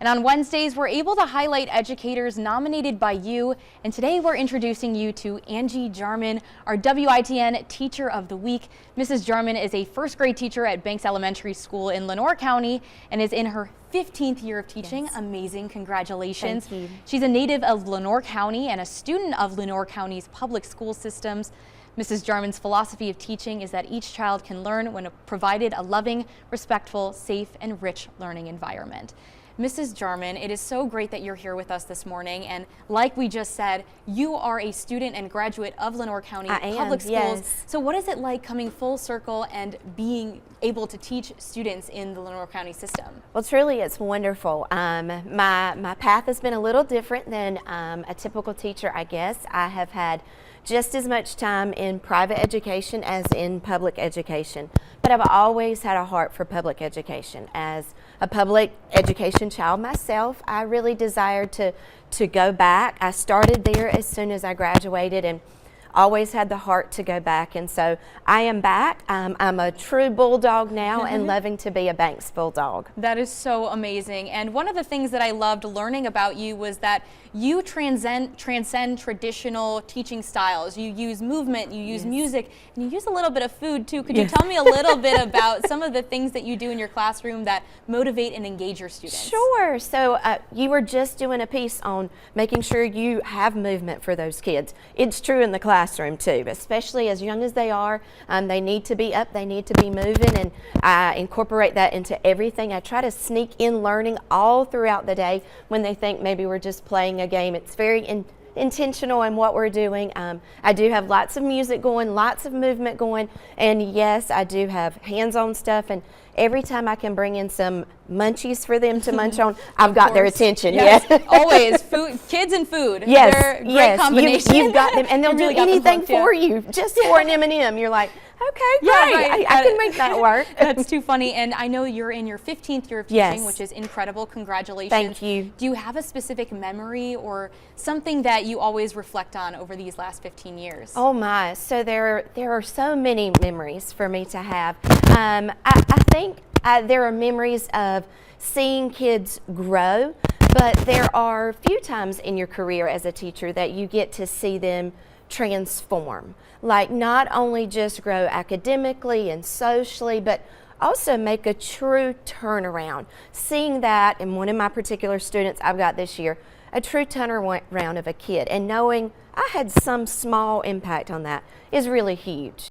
And on Wednesdays, we're able to highlight educators nominated by you. And today we're introducing you to Angie Jarman, our WITN Teacher of the Week. Mrs. Jarman is a first grade teacher at Banks Elementary School in Lenoir County and is in her 15th year of teaching. Yes. Amazing. Congratulations. Thank you. She's a native of Lenoir County and a student of Lenoir County's public school systems. Mrs. Jarman's philosophy of teaching is that each child can learn when provided a loving, respectful, safe, and rich learning environment. Mrs. Jarman, it is so great that you're here with us this morning, and like we just said, you are a student and graduate of Lenoir County Public Schools. Yes. So what is it like coming full circle and being able to teach students in the Lenoir County system? Well, truly it's wonderful. My path has been a little different than a typical teacher, I guess. I have had just as much time in private education as in public education, but I've always had a heart for public education. As a public education child myself, I really desired to go back. I started there as soon as I graduated and always had the heart to go back, and so I am back. I'm a true Bulldog now and loving to be a Banks Bulldog. That is so amazing. And one of the things that I loved learning about you was that you transcend traditional teaching styles. You use movement, you use music, and you use a little bit of food too. Could you tell me a little bit about some of the things that you do in your classroom that motivate and engage your students? Sure. So you were just doing a piece on making sure you have movement for those kids. It's true in the classroom too, especially as young as they are. They need to be up, they need to be moving, and I incorporate that into everything. I try to sneak in learning all throughout the day when they think maybe we're just playing a game. It's very intentional in what we're doing. I do have lots of music going, lots of movement going, and yes, I do have hands-on stuff, and every time I can bring in some munchies for them to munch on, I've got their attention. Yes, always. Food, kids and food. Yes, they're a great combination. You've got them, and they'll do anything for you, just for an M&M. You're like, okay, great, right. I can make that work. That's too funny. And I know you're in your 15th year of teaching, which is incredible. Congratulations. Thank you. Do you have a specific memory or something that you always reflect on over these last 15 years? Oh my, so there are so many memories for me to have. I think there are memories of seeing kids grow, but there are few times in your career as a teacher that you get to see them transform. Like not only just grow academically and socially, but also make a true turnaround. Seeing that in one of my particular students I've got this year, a true turnaround of a kid, and knowing I had some small impact on that is really huge.